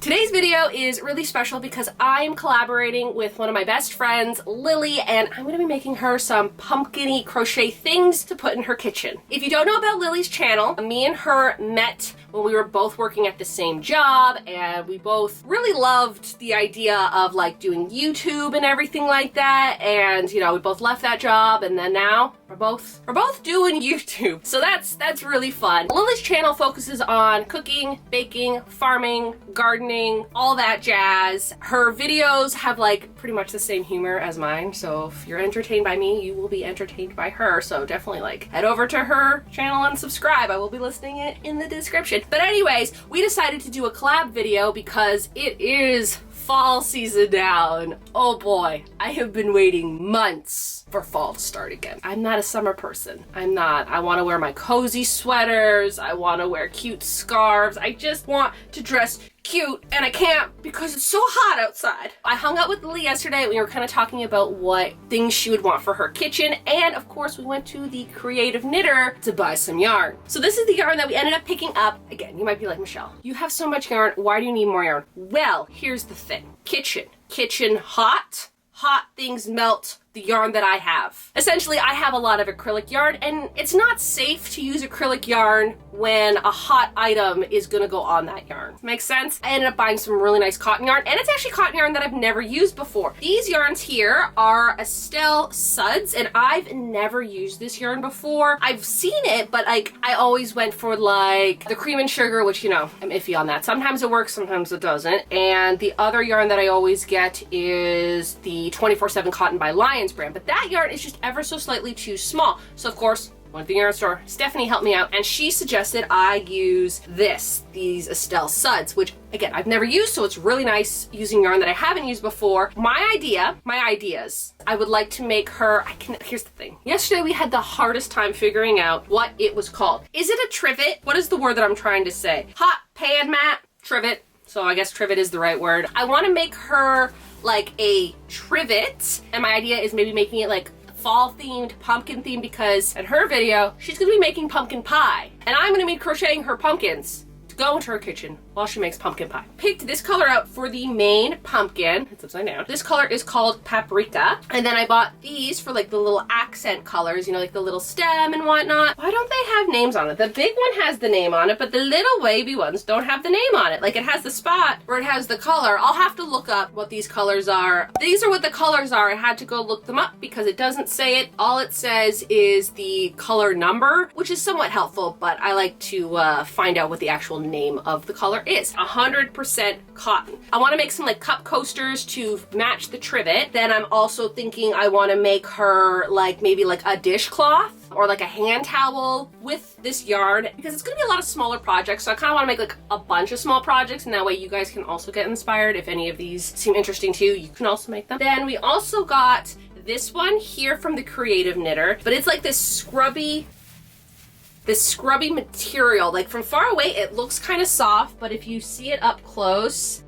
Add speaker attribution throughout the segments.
Speaker 1: Today's video is really special because I'm collaborating with one of my best friends, Lili, and I'm going to be making her some pumpkin-y crochet things to put in her kitchen. If you don't know about Lili's channel, me and her met when we were both working at the same job, and we both really loved the idea of like doing YouTube and everything like that, and you know, we both left that job, and then now we're both doing YouTube. So that's really fun. Lili's channel focuses on cooking, baking, farming, gardening, all that jazz. Her videos have like pretty much the same humor as mine, so if you're entertained by me, you will be entertained by her. So definitely like head over to her channel and subscribe. I will be listing it in the description. But anyways, we decided to do a collab video because it is fall season now, and oh boy, I have been waiting months for fall to start again. I'm not a summer person. I'm not. I want to wear my cozy sweaters. I want to wear cute scarves. I just want to dress cute, and I can't because it's so hot outside. I hung out with Lili yesterday. We were kind of talking about what things she would want for her kitchen, and of course we went to the Creative Knitter to buy some yarn. So this is the yarn that we ended up picking up. Again, you might be like, Michelle, you have so much yarn. Why do you need more yarn? Well, here's the thing. Kitchen hot things melt the yarn that I have. Essentially, I have a lot of acrylic yarn, and it's not safe to use acrylic yarn when a hot item is gonna go on that yarn. Makes sense? I ended up buying some really nice cotton yarn, and it's actually cotton yarn that I've never used before. These yarns here are Estelle Suds, and I've never used this yarn before. I've seen it, but like I always went for like the cream and sugar, which, you know, I'm iffy on that. Sometimes it works, sometimes it doesn't. And the other yarn that I always get is the 24/7 Cotton by Lions brand, but that yarn is just ever so slightly too small. So of course, went to the yarn store. Stephanie helped me out, and she suggested I use these Estelle Suds, which again, I've never used, so it's really nice using yarn that I haven't used before. My ideas, I would like to make her, here's the thing. Yesterday we had the hardest time figuring out what it was called. Is it a trivet? What is the word that I'm trying to say? Hot pan mat, trivet. So I guess trivet is the right word. I want to make her like a trivet, and my idea is maybe making it like fall themed, pumpkin themed, because in her video she's gonna be making pumpkin pie, and I'm gonna be crocheting her pumpkins to go into her kitchen while she makes pumpkin pie. Picked this color out for the main pumpkin. It's upside down. This color is called Paprika, and then I bought these for like the little accent colors, you know, like the little stem and whatnot. Why don't they have names on it? The big one has the name on it, but the little wavy ones don't have the name on it. Like it has the spot where it has the color. I'll have to look up what these colors are. These are what the colors are. I had to go look them up because it doesn't say it. All it says is the color number, which is somewhat helpful, but I like to find out what the actual name of the color is. 100% cotton. I want to make some like cup coasters to match the trivet. Then I'm also thinking I want to make her like maybe like a dishcloth or like a hand towel with this yarn, because it's gonna be a lot of smaller projects, so I kind of want to make like a bunch of small projects, and that way you guys can also get inspired. If any of these seem interesting to you, you can also make them. Then we also got this one here from the Creative Knitter, but it's like this scrubby material. Like from far away it looks kind of soft, but if you see it up close,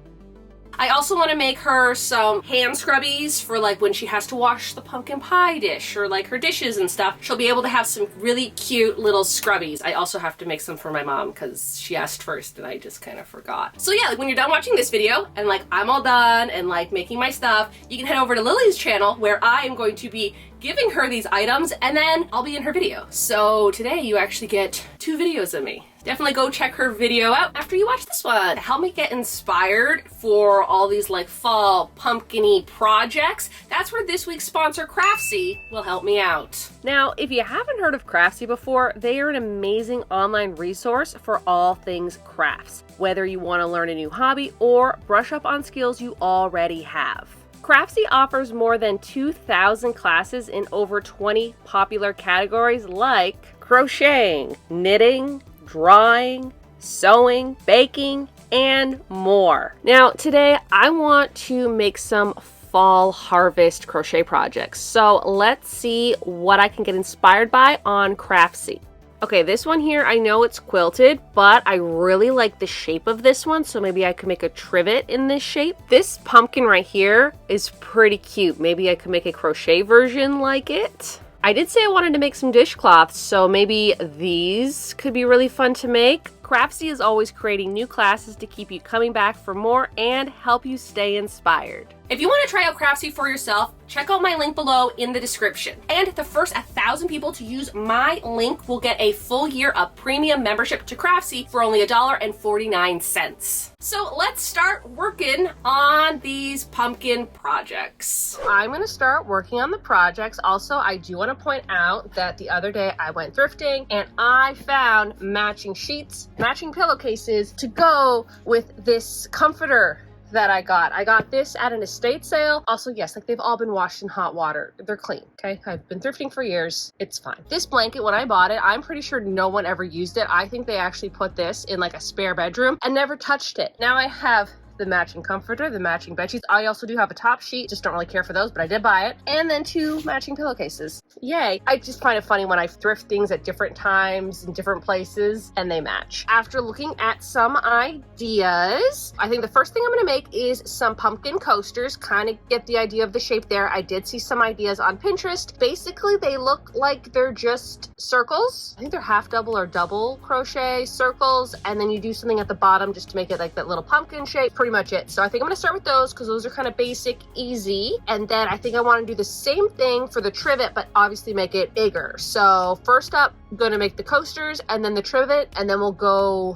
Speaker 1: I also want to make her some hand scrubbies for like when she has to wash the pumpkin pie dish or like her dishes and stuff. She'll be able to have some really cute little scrubbies. I also have to make some for my mom because she asked first and I just kind of forgot. So yeah, like when you're done watching this video and like I'm all done and like making my stuff, you can head over to Lili's channel where I am going to be giving her these items, and then I'll be in her video. So today you actually get 2 videos of me. Definitely go check her video out after you watch this one. Help me get inspired for all these like fall pumpkin-y projects. That's where this week's sponsor, Craftsy, will help me out. Now, if you haven't heard of Craftsy before, they are an amazing online resource for all things crafts, whether you want to learn a new hobby or brush up on skills you already have. Craftsy offers more than 2,000 classes in over 20 popular categories like crocheting, knitting, drawing, sewing, baking, and more. Now, today I want to make some fall harvest crochet projects. So let's see what I can get inspired by on Craftsy. Okay, this one here, I know it's quilted, but I really like the shape of this one, so maybe I could make a trivet in this shape. This pumpkin right here is pretty cute. Maybe I could make a crochet version like it. I did say I wanted to make some dishcloths, so maybe these could be really fun to make. Craftsy is always creating new classes to keep you coming back for more and help you stay inspired. If you want to try out Craftsy for yourself, check out my link below in the description. And the first 1,000 people to use my link will get a full year of premium membership to Craftsy for only $1.49. So let's start working on these pumpkin projects. I'm going to start working on the projects. Also, I do want to point out that the other day I went thrifting and I found matching sheets, matching pillowcases to go with this comforter that I got. I got this at an estate sale. Also, yes, like they've all been washed in hot water. They're clean, okay? I've been thrifting for years. It's fine. This blanket, when I bought it, I'm pretty sure no one ever used it. I think they actually put this in like a spare bedroom and never touched it. Now I have the matching comforter, the matching bed sheets. I also do have a top sheet, just don't really care for those, but I did buy it. And then 2 matching pillowcases. Yay. I just find it funny when I thrift things at different times in different places and they match. After looking at some ideas, I think the first thing I'm gonna make is some pumpkin coasters, kind of get the idea of the shape there. I did see some ideas on Pinterest. Basically, they look like they're just circles. I think they're half double or double crochet circles, and then you do something at the bottom just to make it like that little pumpkin shape. Pretty much it. So I think I'm gonna start with those because those are kind of basic, easy. And then I think I want to do the same thing for the trivet, but obviously make it bigger. So first up, I'm gonna make the coasters and then the trivet, and then we'll go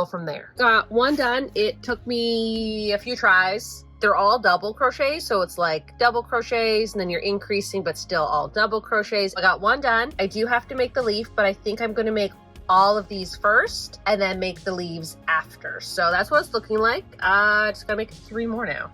Speaker 1: from there. Got one done. It took me a few tries. They're all double crochets, so it's like double crochets and then you're increasing, but still all double crochets. I got one done. I do have to make the leaf, but I think I'm gonna make all of these first and then make the leaves after. So that's what it's looking like. Just gotta make 3 more now.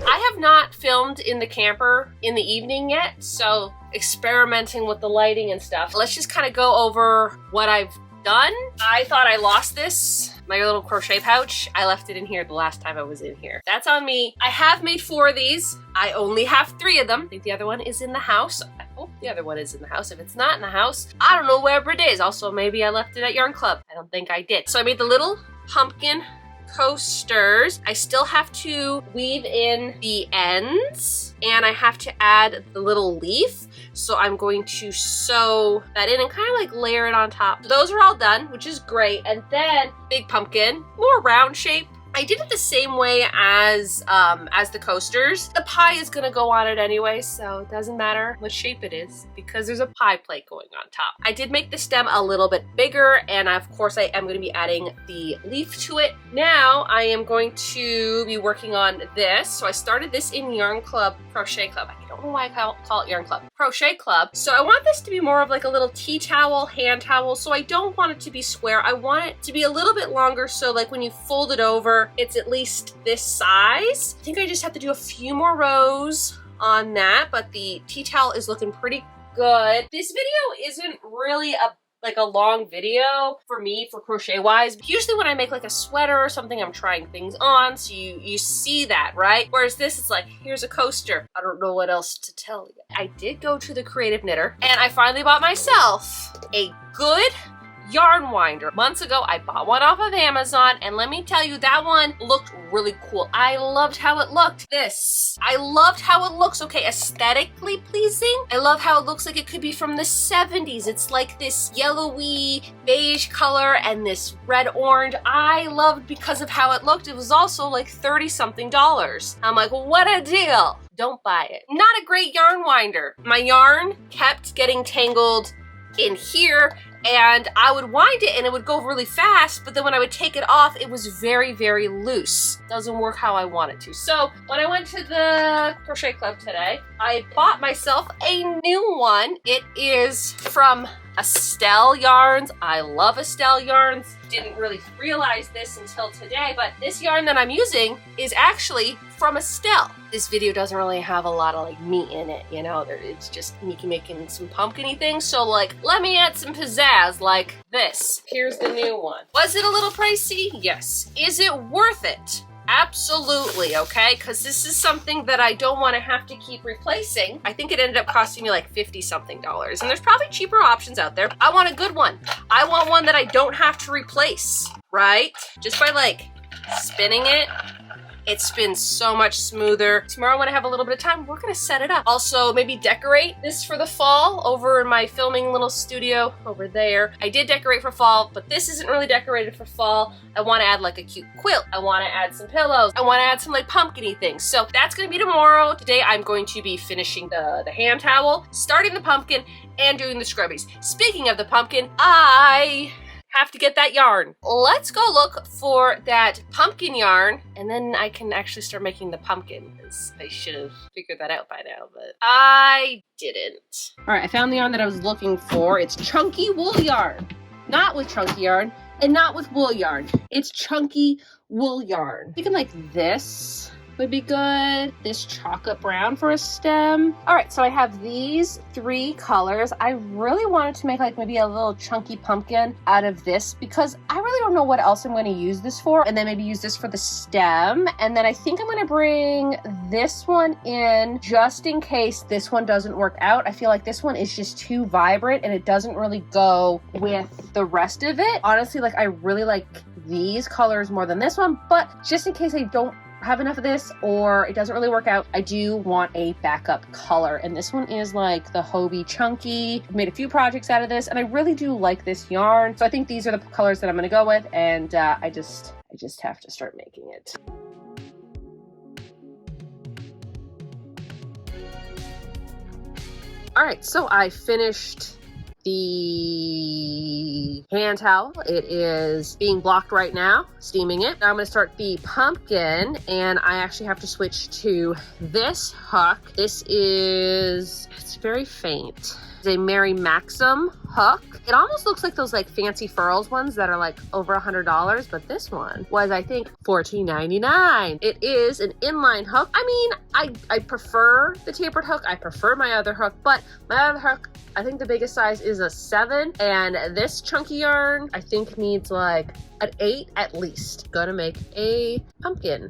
Speaker 1: I have not filmed in the camper in the evening yet, so experimenting with the lighting and stuff. Let's just kind of go over what I've done. I thought I lost this, my little crochet pouch. I left it in here the last time I was in here. That's on me. I have made 4 of these. I only have 3 of them. I think the other one is in the house. I hope the other one is in the house. If it's not in the house, I don't know wherever it is. Also, maybe I left it at Yarn Club. I don't think I did. So I made the little pumpkin coasters. I still have to weave in the ends and I have to add the little leaf. So I'm going to sew that in and kind of like layer it on top. Those are all done, which is great. And then big pumpkin, more round shape. I did it the same way as the coasters. The pie is gonna go on it anyway, so it doesn't matter what shape it is because there's a pie plate going on top. I did make the stem a little bit bigger, and of course I am gonna be adding the leaf to it. Now I am going to be working on this. So I started this in Yarn Club, Crochet Club. I don't know why I call it Yarn Club. Crochet Club. So I want this to be more of like a little tea towel, hand towel. So I don't want it to be square. I want it to be a little bit longer. So like when you fold it over, it's at least this size. I think I just have to do a few more rows on that, but the tea towel is looking pretty good. This video isn't really a long video for me for crochet wise. Usually when I make like a sweater or something, I'm trying things on, so you see that, right? Whereas this is like, here's a coaster. I don't know what else to tell you. I did go to the Creative Knitter and I finally bought myself a good yarn winder. Months ago, I bought one off of Amazon, and let me tell you, that one looked really cool. I loved how it looked. I loved how it looks. Okay, aesthetically pleasing. I love how it looks like it could be from the 70s. It's like this yellowy beige color and this red orange. I loved because of how it looked. It was also like $30-something. I'm like, what a deal. Don't buy it. Not a great yarn winder. My yarn kept getting tangled in here, and I would wind it and it would go really fast, but then when I would take it off, it was very, very loose. Doesn't work how I want it to. So when I went to the Crochet Club today, I bought myself a new one. It is from Estelle Yarns. I love Estelle Yarns. Didn't really realize this until today, but this yarn that I'm using is actually from Estelle. This video doesn't really have a lot of like meat in it, you know, it's just me making some pumpkin-y things. So like, let me add some pizzazz like this. Here's the new one. Was it a little pricey? Yes. Is it worth it? Absolutely, okay? Because this is something that I don't want to have to keep replacing. I think it ended up costing me like $50-something, and there's probably cheaper options out there. I want a good one. I want one that I don't have to replace, right? Just by like spinning it it spins so much smoother. Tomorrow when I have a little bit of time, we're gonna set it up. Also, maybe decorate this for the fall over in my filming little studio over there. I did decorate for fall, but this isn't really decorated for fall. I wanna add like a cute quilt. I wanna add some pillows. I wanna add some like pumpkin-y things. So that's gonna be tomorrow. Today I'm going to be finishing the hand towel, starting the pumpkin, and doing the scrubbies. Speaking of the pumpkin, I have to get that yarn. Let's go look for that pumpkin yarn, and then I can actually start making the pumpkin, because I should have figured that out by now, but I didn't. All right, I found the yarn that I was looking for. It's chunky wool yarn. Not with chunky yarn, and not with wool yarn. It's chunky wool yarn. Thinking like this would be good. This chocolate brown for a stem. All right, so I have these 3 colors. I really wanted to make like maybe a little chunky pumpkin out of this because I really don't know what else I'm going to use this for, and then maybe use this for the stem. And then I think I'm going to bring this one in just in case this one doesn't work out. I feel like this one is just too vibrant and it doesn't really go with the rest of it. Honestly, like I really like these colors more than this one, but just in case I don't have enough of this or it doesn't really work out, I do want a backup color, and this one is like the Hobie Chunky. I've made a few projects out of this and I really do like this yarn, so I think these are the colors that I'm going to go with, and I just have to start making it. All right, so I finished the hand towel. It is being blocked right now, steaming it. Now I'm going to start the pumpkin, and I actually have to switch to this hook. It's very faint. It's a Mary Maxim hook. It almost looks like those like fancy furls ones that are like over $100, but this one was, I think, $14.99. It is an inline hook. I mean, I prefer the tapered hook. I prefer my other hook, but my other hook, I think the biggest size is a 7, and this chunky yarn I think needs like an 8 at least. Gonna make a pumpkin.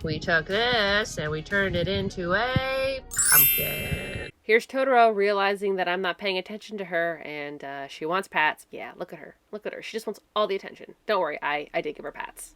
Speaker 1: We took this and we turned it into a pumpkin. Here's Totoro realizing that I'm not paying attention to her, and she wants pats. Yeah, look at her. Look at her. She just wants all the attention. Don't worry, I did give her pats.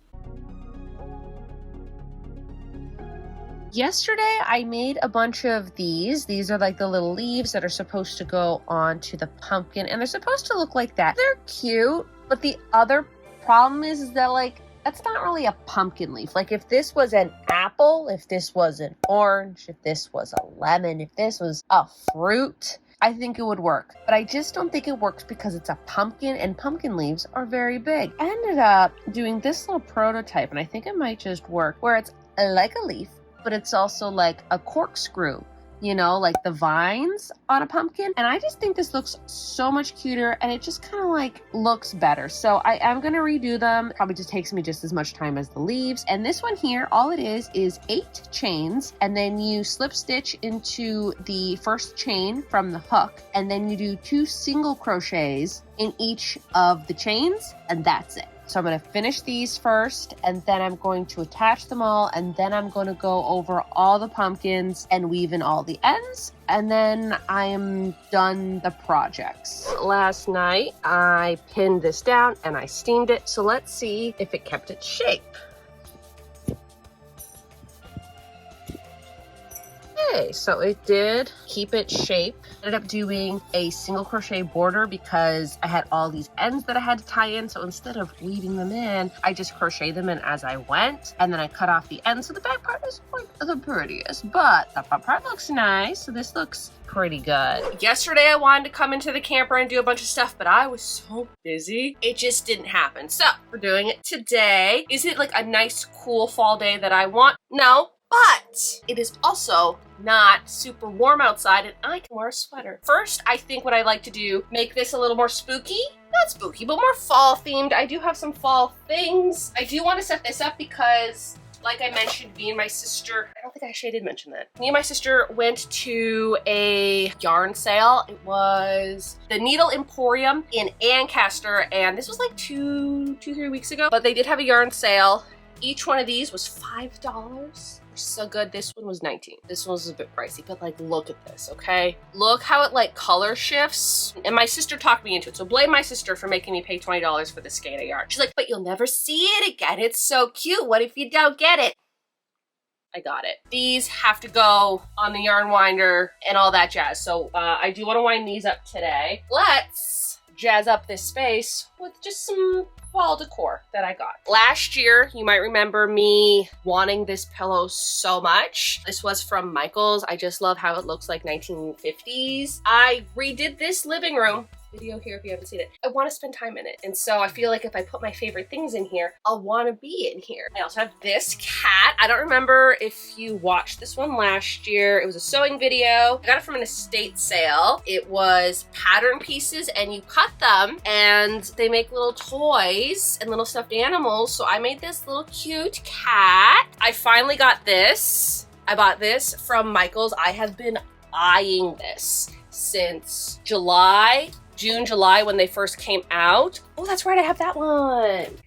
Speaker 1: Yesterday, I made a bunch of these. These are like the little leaves that are supposed to go onto the pumpkin, and they're supposed to look like that. They're cute, but the other problem is that like, that's not really a pumpkin leaf. Like if this was an apple, if this was an orange, if this was a lemon, if this was a fruit, I think it would work. But I just don't think it works because it's a pumpkin, and pumpkin leaves are very big. I ended up doing this little prototype, and I think it might just work, where it's like a leaf, but it's also like a corkscrew. You know, like the vines on a pumpkin. And I just think this looks so much cuter, and it just kind of like looks better. So I am going to redo them. Probably just takes me just as much time as the leaves. And this one here, all it is 8 chains, and then you slip stitch into the first chain from the hook, and then you do 2 single crochets in each of the chains, and that's it. So I'm going to finish these first, and then I'm going to attach them all, and then I'm going to go over all the pumpkins and weave in all the ends, and then I am done the projects. Last night I pinned this down and I steamed it, so let's see if it kept its shape. Okay, so it did keep its shape. Ended up doing a single crochet border because I had all these ends that I had to tie in. So instead of weaving them in, I just crochet them in as I went, and then I cut off the ends. So the back part is like the prettiest, but the front part looks nice. So this looks pretty good. Yesterday I wanted to come into the camper and do a bunch of stuff, but I was so busy. It just didn't happen. So we're doing it today. Is it like a nice cool fall day that I want? No. But it is also not super warm outside, and I can wear a sweater. First, I think what I like to do, make this a little more spooky. Not spooky, but more fall themed. I do have some fall things. I do want to set this up because like I mentioned, me and my sister, I don't think I actually did mention that. Me and my sister went to a yarn sale. It was the Needle Emporium in Ancaster, and this was like 3 weeks ago, but they did have a yarn sale. Each one of these was $5. So good. This one was $19. This one was a bit pricey, but like, look at this, okay? Look how it like color shifts. And my sister talked me into it, so blame my sister for making me pay $20 for this skein of yarn. She's like, but you'll never see it again. It's so cute. What if you don't get it? I got it. These have to go on the yarn winder and all that jazz. So I do want to wind these up today. Let's jazz up this space with just some fall decor that I got. Last year, you might remember me wanting this pillow so much. This was from Michael's. I just love how it looks like 1950s. I redid this living room. Video here if you haven't seen it. I want to spend time in it, and so I feel like if I put my favorite things in here, I'll want to be in here. I also have this cat. I don't remember if you watched this one last year. It was a sewing video. I got it from an estate sale. It was pattern pieces, and you cut them and they make little toys and little stuffed animals. So I made this little cute cat. I finally got this. I bought this from Michael's. I have been eyeing this since June, July, when they first came out. Oh, that's right, I have that one.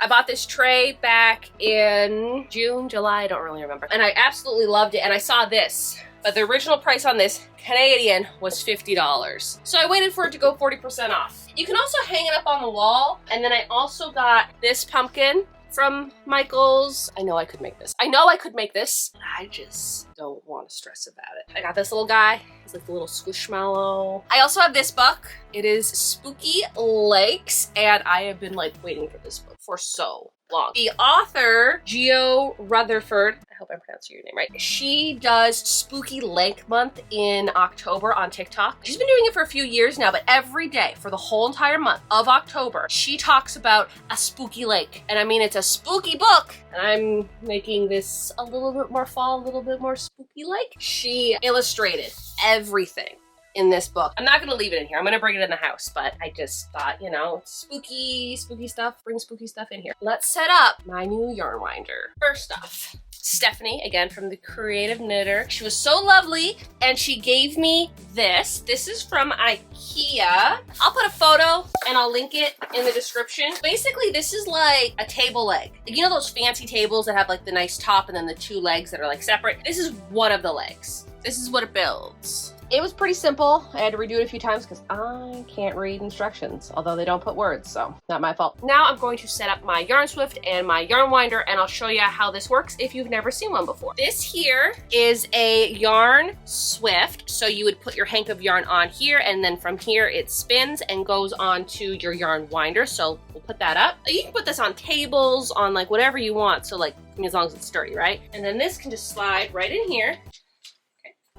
Speaker 1: I bought this tray back in June, July, I don't really remember. And I absolutely loved it, and I saw this. But the original price on this, Canadian, was $50. So I waited for it to go 40% off. You can also hang it up on the wall, and then I also got this pumpkin from Michael's. I know I could make this. I know I could make this. I just don't want to stress about it. I got this little guy. He's like the little squishmallow. I also have this book. It is Spooky Lakes, and I have been like waiting for this book for so long. The author, Geo Rutherford, I hope I'm pronouncing your name right. She does Spooky Lake Month in October on TikTok. She's been doing it for a few years now, but every day for the whole entire month of October, she talks about a spooky lake. And I mean, it's a spooky book. And I'm making this a little bit more fall, a little bit more spooky like. She illustrated everything in this book. I'm not gonna leave it in here. I'm gonna bring it in the house, but I just thought, you know, spooky stuff, bring spooky stuff in here. Let's set up my new yarn winder. First off, Stephanie, again from the Creative Knitter. She was so lovely, and she gave me this. This is from IKEA. I'll put a photo and I'll link it in the description. Basically, this is like a table leg. You know those fancy tables that have like the nice top and then the two legs that are like separate? This is one of the legs. This is what it builds. It was pretty simple. I had to redo it a few times because I can't read instructions, although they don't put words, so not my fault. Now I'm going to set up my yarn swift and my yarn winder, and I'll show you how this works if you've never seen one before. This here is a yarn swift, so you would put your hank of yarn on here, and then from here it spins and goes onto your yarn winder, so we'll put that up. You can put this on tables, on like whatever you want, so like as long as it's sturdy, right? And then this can just slide right in here.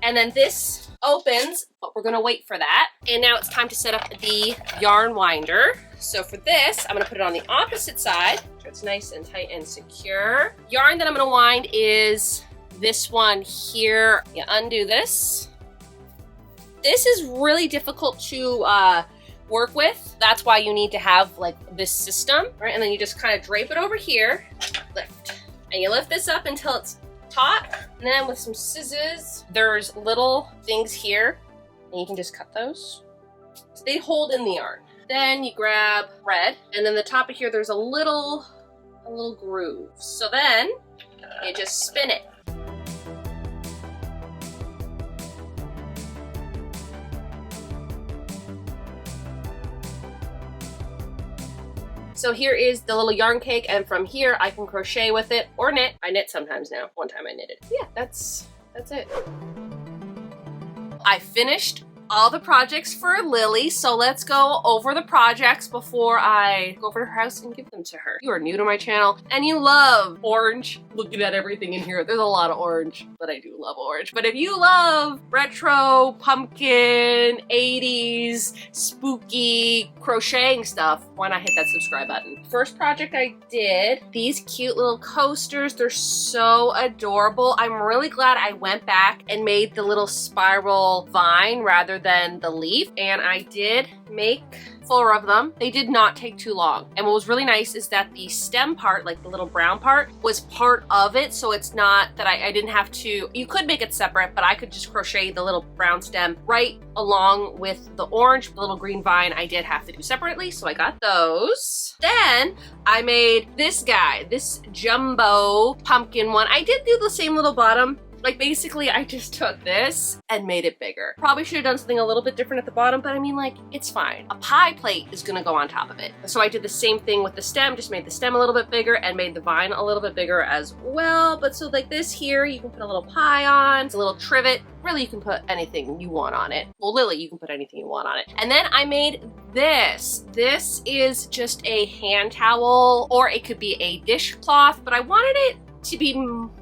Speaker 1: And then this opens, but we're gonna wait for that. And now it's time to set up the yarn winder. So for this, I'm gonna put it on the opposite side, so it's nice and tight and secure. Yarn that I'm gonna wind is this one here. You undo this. This is really difficult to work with. That's why you need to have like this system, right? And then you just kind of drape it over here, lift. And you lift this up until it's taut, and then with some scissors, there's little things here, and you can just cut those. So they hold in the yarn. Then you grab thread, and then the top of here, there's a little groove. So then you just spin it. So here is the little yarn cake, and from here I can crochet with it or knit. I knit sometimes now. One time I knitted. Yeah, that's it. I finished all the projects for Lili, so let's go over the projects before I go over to her house and give them to her. You are new to my channel and you love orange. Looking at everything in here, there's a lot of orange, but I do love orange. But if you love retro, pumpkin, 80s, spooky crocheting stuff, why not hit that subscribe button? First project I did, these cute little coasters. They're so adorable. I'm really glad I went back and made the little spiral vine rather than the leaf, and I did make 4 of them. They did not take too long. And what was really nice is that the stem part, like the little brown part, was part of it. So it's not that I didn't have to, you could make it separate, but I could just crochet the little brown stem right along with the orange. The little green vine I did have to do separately, so I got those. Then I made this guy, this jumbo pumpkin one. I did do the same little bottom. Like basically I just took this and made it bigger. Probably should have done something a little bit different at the bottom, but I mean, like, it's fine. A pie plate is gonna go on top of it. So I did the same thing with the stem, just made the stem a little bit bigger and made the vine a little bit bigger as well. But so like this here, you can put a little pie on, it's a little trivet. Really, you can put anything you want on it. Well, Lily, you can put anything you want on it. And then I made this. This is just a hand towel, or it could be a dishcloth, but I wanted it to be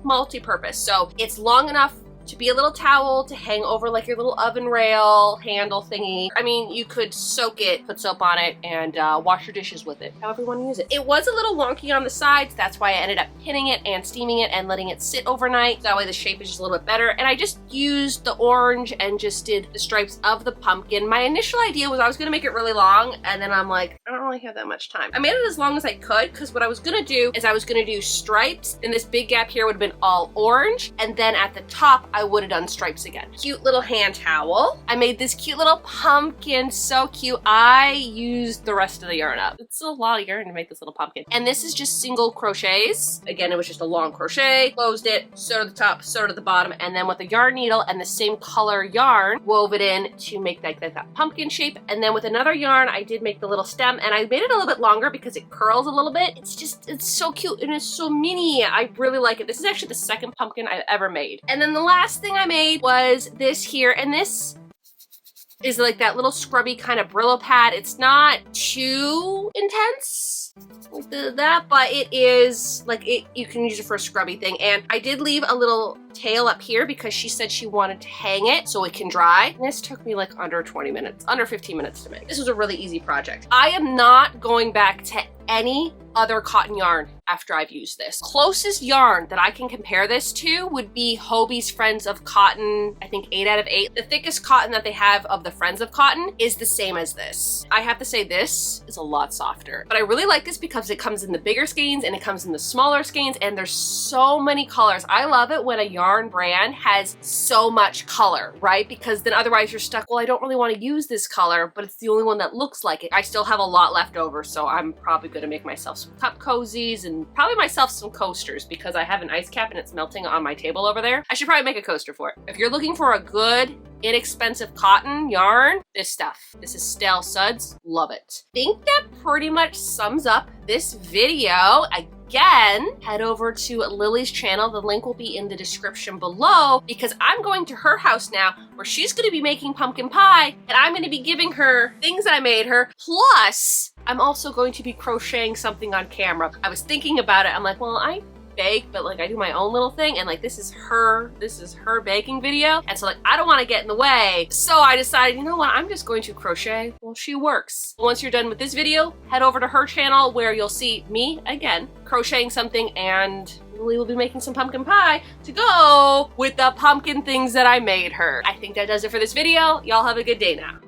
Speaker 1: multi-purpose. So it's long enough to be a little towel to hang over like your little oven rail handle thingy. I mean, you could soak it, put soap on it, and wash your dishes with it, however you want to use it. It was a little wonky on the sides. That's why I ended up pinning it and steaming it and letting it sit overnight. That way the shape is just a little bit better. And I just used the orange and just did the stripes of the pumpkin. My initial idea was I was gonna make it really long, and then I'm like, I don't really have that much time. I made it as long as I could, because what I was gonna do is I was gonna do stripes, and this big gap here would have been all orange, and then at the top, I would have done stripes again. Cute little hand towel. I made this cute little pumpkin, so cute. I used the rest of the yarn up. It's a lot of yarn to make this little pumpkin. And this is just single crochets. Again, it was just a long crochet, closed it, sewed at the top, sewed at the bottom, and then with a yarn needle and the same color yarn, wove it in to make that pumpkin shape. And then with another yarn, I did make the little stem, and I made it a little bit longer because it curls a little bit. It's so cute and it's so mini. I really like it. This is actually the second pumpkin I've ever made. And then the last thing I made was this here, and this is like that little scrubby kind of Brillo pad. It's not too intense like that, but it is like you can use it for a scrubby thing. And I did leave a little tail up here because she said she wanted to hang it so it can dry. And this took me like under 20 minutes, under 15 minutes to make. This was a really easy project. I am not going back to any other cotton yarn after I've used this. Closest yarn that I can compare this to would be Hobie's Friends of Cotton, I think 8 out of 8. The thickest cotton that they have of the Friends of Cotton is the same as this. I have to say this is a lot softer, but I really like this because it comes in the bigger skeins and it comes in the smaller skeins, and there's so many colors. I love it when a yarn brand has so much color, right? Because then otherwise you're stuck, well, I don't really want to use this color, but it's the only one that looks like it. I still have a lot left over, so I'm probably going to make myself some cup cozies and probably myself some coasters because I have an ice cap and it's melting on my table over there. I should probably make a coaster for it. If you're looking for a good, inexpensive cotton yarn, this stuff. This is Stale Suds. Love it. I think that pretty much sums up this video. Again, head over to Lily's channel. The link will be in the description below because I'm going to her house now where she's going to be making pumpkin pie and I'm going to be giving her things I made her. Plus, I'm also going to be crocheting something on camera. I was thinking about it. I'm like, well, I bake, but like I do my own little thing, and like this is her baking video, and so like I don't want to get in the way, so I decided, you know what, I'm just going to crochet while she works. Once you're done with this video, head over to her channel where you'll see me again crocheting something, and Lili will be making some pumpkin pie to go with the pumpkin things that I made her. I think that does it for this video. Y'all have a good day now.